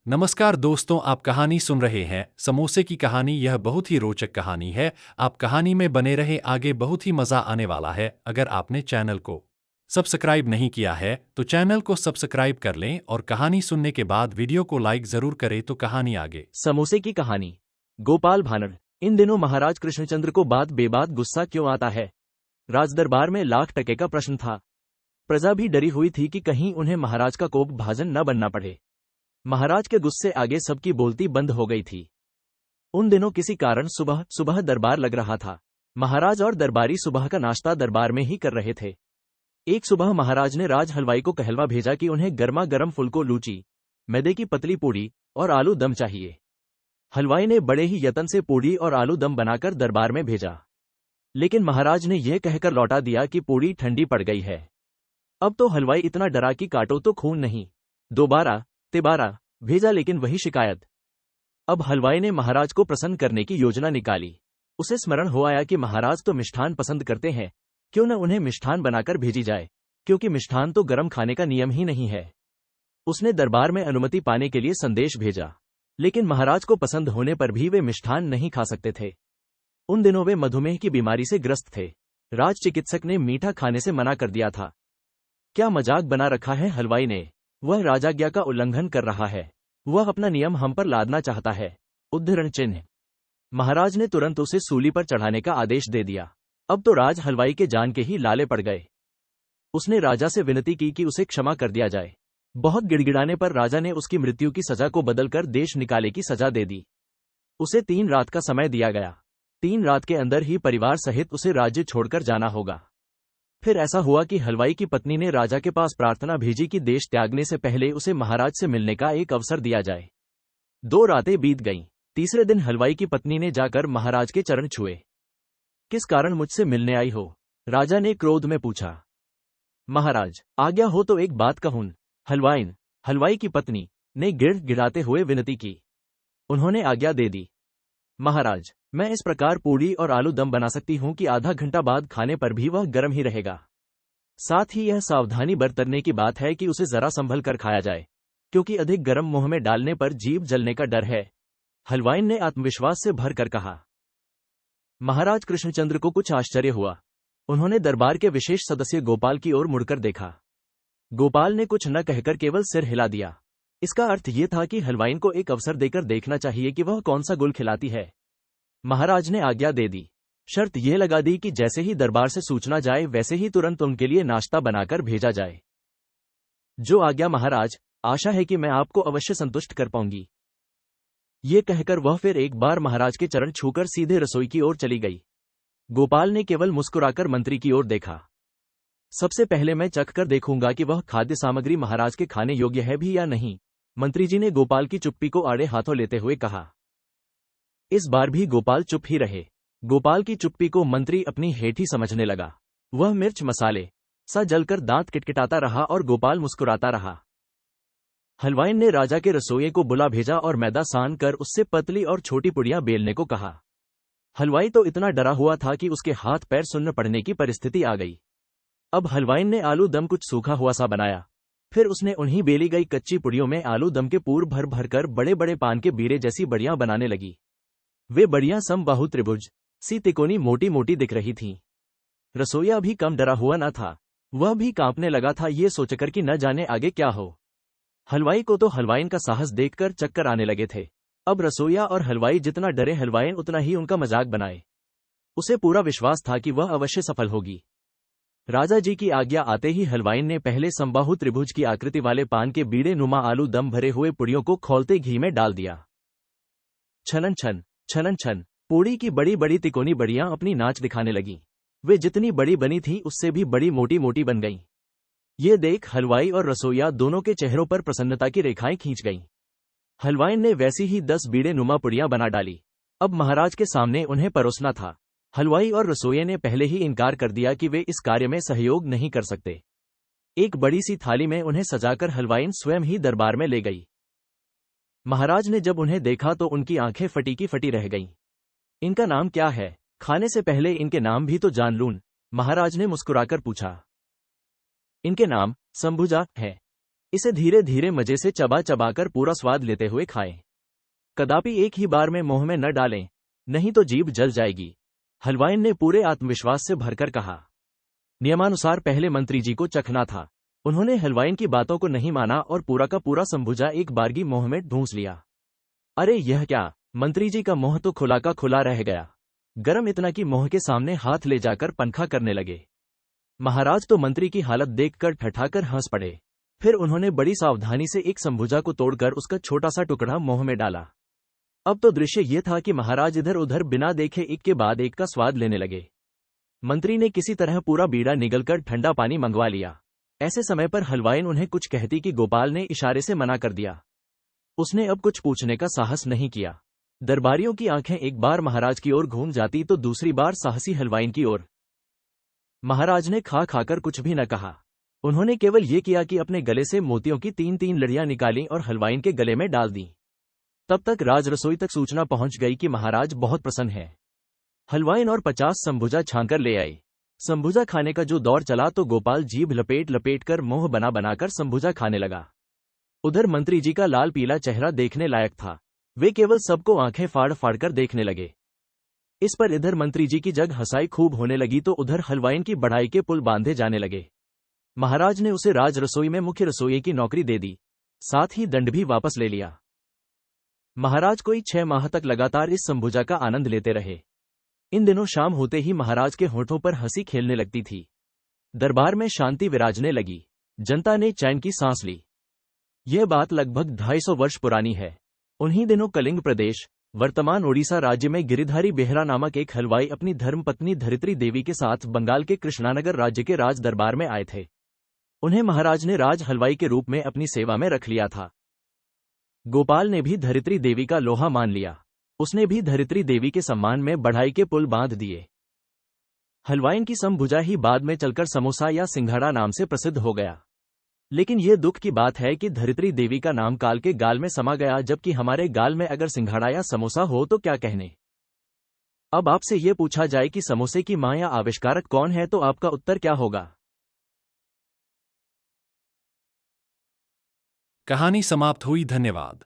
नमस्कार दोस्तों, आप कहानी सुन रहे हैं समोसे की कहानी। यह बहुत ही रोचक कहानी है। आप कहानी में बने रहे, आगे बहुत ही मजा आने वाला है। अगर आपने चैनल को सब्सक्राइब नहीं किया है तो चैनल को सब्सक्राइब कर लें और कहानी सुनने के बाद वीडियो को लाइक जरूर करें तो कहानी आगे। समोसे की कहानी। गोपाल भांड। इन दिनों महाराज कृष्णचंद्र को बात बेबात गुस्सा क्यों आता है? राजदरबार में लाख टके का प्रश्न था। प्रजा भी डरी हुई थी कि कहीं उन्हें महाराज का कोप भाजन न बनना पड़े। महाराज के गुस्से आगे सबकी बोलती बंद हो गई थी। उन दिनों किसी कारण सुबह सुबह दरबार लग रहा था। महाराज और दरबारी सुबह का नाश्ता दरबार में ही कर रहे थे। एक सुबह महाराज ने राज हलवाई को कहलवा भेजा कि उन्हें गर्मा गर्म फुलको लूची, मैदे की पतली पूड़ी और आलू दम चाहिए। हलवाई ने बड़े ही यत्न से पूड़ी और आलू दम बनाकर दरबार में भेजा, लेकिन महाराज ने यह कहकर लौटा दिया कि पूड़ी ठंडी पड़ गई है। अब तो हलवाई इतना डरा कि काटो तो खून नहीं। दोबारा तिबारा भेजा, लेकिन वही शिकायत। अब हलवाई ने महाराज को प्रसन्न करने की योजना निकाली। उसे स्मरण हो आया कि महाराज तो मिष्ठान पसंद करते हैं, क्यों न उन्हें मिष्ठान बनाकर भेजी जाए, क्योंकि मिष्ठान तो गर्म खाने का नियम ही नहीं है। उसने दरबार में अनुमति पाने के लिए संदेश भेजा, लेकिन महाराज को पसंद होने पर भी वे मिष्ठान नहीं खा सकते थे। उन दिनों वे मधुमेह की बीमारी से ग्रस्त थे। राज चिकित्सक ने मीठा खाने से मना कर दिया था। क्या मजाक बना रखा है हलवाई ने? वह राजाज्ञा का उल्लंघन कर रहा है। वह अपना नियम हम पर लादना चाहता है। उद्धरण चिन्ह। महाराज ने तुरंत उसे सूली पर चढ़ाने का आदेश दे दिया। अब तो राज हलवाई के जान के ही लाले पड़ गए। उसने राजा से विनती की कि उसे क्षमा कर दिया जाए। बहुत गिड़गिड़ाने पर राजा ने उसकी मृत्यु की सजा को बदलकर देश निकाले की सजा दे दी। उसे 3 रात का समय दिया गया। 3 रात के अंदर ही परिवार सहित उसे राज्य छोड़कर जाना होगा। फिर ऐसा हुआ कि हलवाई की पत्नी ने राजा के पास प्रार्थना भेजी कि देश त्यागने से पहले उसे महाराज से मिलने का एक अवसर दिया जाए। 2 रातें बीत गईं। तीसरे दिन हलवाई की पत्नी ने जाकर महाराज के चरण छुए। किस कारण मुझसे मिलने आई हो? राजा ने क्रोध में पूछा। महाराज, आज्ञा हो तो एक बात कहूं। हलवाई की पत्नी ने गिड़गिड़ाते हुए विनती की। उन्होंने आज्ञा दे दी। महाराज, मैं इस प्रकार पूड़ी और आलू दम बना सकती हूं कि आधा घंटा बाद खाने पर भी वह गर्म ही रहेगा। साथ ही यह सावधानी बरतने की बात है कि उसे जरा संभल कर खाया जाए, क्योंकि अधिक गर्म मुंह में डालने पर जीभ जलने का डर है। हलवाई ने आत्मविश्वास से भर कर कहा। महाराज कृष्णचंद्र को कुछ आश्चर्य हुआ। उन्होंने दरबार के विशेष सदस्य गोपाल की ओर मुड़कर देखा। गोपाल ने कुछ न कहकर केवल सिर हिला दिया। इसका अर्थ यह था कि हलवाइन को एक अवसर देकर देखना चाहिए कि वह कौन सा गुल खिलाती है। महाराज ने आज्ञा दे दी। शर्त यह लगा दी कि जैसे ही दरबार से सूचना जाए वैसे ही तुरंत उनके लिए नाश्ता बनाकर भेजा जाए। जो आज्ञा महाराज, आशा है कि मैं आपको अवश्य संतुष्ट कर पाऊंगी। ये कहकर वह फिर एक बार महाराज के चरण छूकर सीधे रसोई की ओर चली गई। गोपाल ने केवल मुस्कुराकर मंत्री की ओर देखा। सबसे पहले मैं चख कर देखूंगा कि वह खाद्य सामग्री महाराज के खाने योग्य है भी या नहीं, मंत्री जी ने गोपाल की चुप्पी को आड़े हाथों लेते हुए कहा। इस बार भी गोपाल चुप ही रहे। गोपाल की चुप्पी को मंत्री अपनी हेठी समझने लगा। वह मिर्च मसाले सा जलकर दांत किटकिटाता रहा और गोपाल मुस्कुराता रहा। हलवाई ने राजा के रसोइये को बुला भेजा और मैदा सान कर उससे पतली और छोटी पुड़ियां बेलने को कहा। हलवाई तो इतना डरा हुआ था कि उसके हाथ पैर सुन्न पड़ने की परिस्थिति आ गई। अब हलवाई ने आलू दम कुछ सूखा हुआ सा बनाया। फिर उसने उन्हीं बेली गई कच्ची पुड़ियों में आलू दम के पूर भर भर कर बड़े बड़े पान के बीड़े जैसी बड़ियां बनाने लगी। वे बड़ियां समबाहु त्रिभुज सी तिकोनी मोटी मोटी दिख रही थीं। रसोइया भी कम डरा हुआ न था। वह भी कांपने लगा था, ये सोचकर कि न जाने आगे क्या हो। हलवाई को तो हलवाइन का साहस देखकर चक्कर आने लगे थे। अब रसोइया और हलवाई जितना डरे, हलवाइन उतना ही उनका मजाक बनाए। उसे पूरा विश्वास था कि वह अवश्य सफल होगी। राजा जी की आज्ञा आते ही हलवाइन ने पहले समबाहु त्रिभुज की आकृति वाले पान के बीड़े नुमा आलू दम भरे हुए पुड़ियों को खौलते घी में डाल दिया। छनन छन छनन छन पूड़ी की बड़ी बड़ी तिकोनी बड़ियां अपनी नाच दिखाने लगीं। वे जितनी बड़ी बनी थी उससे भी बड़ी मोटी मोटी बन गईं। ये देख हलवाई और रसोइया दोनों के चेहरों पर प्रसन्नता की रेखाएं खींच गईं। हलवाइन ने वैसी ही 10 बीड़े नुमा पुड़ियां बना डाली। अब महाराज के सामने उन्हें परोसना था। हलवाई और रसोइये ने पहले ही इनकार कर दिया कि वे इस कार्य में सहयोग नहीं कर सकते। एक बड़ी सी थाली में उन्हें सजाकर हलवाइन स्वयं ही दरबार में ले गई। महाराज ने जब उन्हें देखा तो उनकी आंखें फटी की फटी रह गईं। इनका नाम क्या है? खाने से पहले इनके नाम भी तो जान लूं, महाराज ने मुस्कुराकर पूछा। इनके नाम संभुजा है। इसे धीरे धीरे मजे से चबा चबाकर पूरा स्वाद लेते हुए खाएं। कदापि एक ही बार में मुंह में न डालें, नहीं तो जीभ जल जाएगी, हलवाइन ने पूरे आत्मविश्वास से भरकर कहा। नियमानुसार पहले मंत्री जी को चखना था। उन्होंने हलवाइन की बातों को नहीं माना और पूरा का पूरा संभुजा एक बारगी मुंह में ढूंस लिया। अरे यह क्या, मंत्री जी का मुंह तो खुला का खुला रह गया। गरम इतना कि मुंह के सामने हाथ ले जाकर पनखा करने लगे। महाराज तो मंत्री की हालत देखकर ठठाकर हंस पड़े। फिर उन्होंने बड़ी सावधानी से एक संभुजा को तोड़कर उसका छोटा सा टुकड़ा मुंह में डाला। अब तो दृश्य यह था कि महाराज इधर उधर बिना देखे एक के बाद एक का स्वाद लेने लगे। मंत्री ने किसी तरह पूरा बीड़ा निगलकर ठंडा पानी मंगवा लिया। ऐसे समय पर हलवाइन उन्हें कुछ कहती कि गोपाल ने इशारे से मना कर दिया। उसने अब कुछ पूछने का साहस नहीं किया। दरबारियों की आंखें एक बार महाराज की ओर घूम जाती तो दूसरी बार साहसी हलवाइन की ओर। महाराज ने खा खाकर कुछ भी न कहा। उन्होंने केवल ये किया कि अपने गले से मोतियों की 3-3 लड़ियां निकालीं और हलवाइन के गले में डाल दी। तब तक राज रसोई तक सूचना पहुंच गई कि महाराज बहुत प्रसन्न हैं। हलवाइन और 50 संभुजा छानकर ले आए। संभुजा खाने का जो दौर चला तो गोपाल जीभ लपेट लपेट कर मुंह बना बनाकर संभुजा खाने लगा। उधर मंत्री जी का लाल पीला चेहरा देखने लायक था। वे केवल सबको आंखें फाड़ फाड़ कर देखने लगे। इस पर इधर मंत्री जी की जग हंसाई खूब होने लगी तो उधर हलवाइन की बढ़ाई के पुल बांधे जाने लगे। महाराज ने उसे राज रसोई में मुख्य रसोई की नौकरी दे दी, साथ ही दंड भी वापस ले लिया। महाराज कोई 6 माह तक लगातार इस संभुजा का आनंद लेते रहे। इन दिनों शाम होते ही महाराज के होठों पर हंसी खेलने लगती थी। दरबार में शांति विराजने लगी। जनता ने चैन की सांस ली। यह बात लगभग 250 वर्ष पुरानी है। उन्हीं दिनों कलिंग प्रदेश, वर्तमान ओडिशा राज्य में गिरिधारी बेहरा नामक एक हलवाई अपनी धर्मपत्नी धरित्री देवी के साथ बंगाल के कृष्णानगर राज्य के राज दरबार में आए थे। उन्हें महाराज ने राज हलवाई के रूप में अपनी सेवा में रख लिया था। गोपाल ने भी धरित्री देवी का लोहा मान लिया। उसने भी धरित्री देवी के सम्मान में बढ़ाई के पुल बांध दिए। हलवाइन की संभुजा ही बाद में चलकर समोसा या सिंघाड़ा नाम से प्रसिद्ध हो गया। लेकिन यह दुख की बात है कि धरित्री देवी का नाम काल के गाल में समा गया, जबकि हमारे गाल में अगर सिंघाड़ा या समोसा हो तो क्या कहने। अब आपसे यह पूछा जाए कि समोसे की मां या आविष्कारक कौन है, तो आपका उत्तर क्या होगा? कहानी समाप्त हुई। धन्यवाद।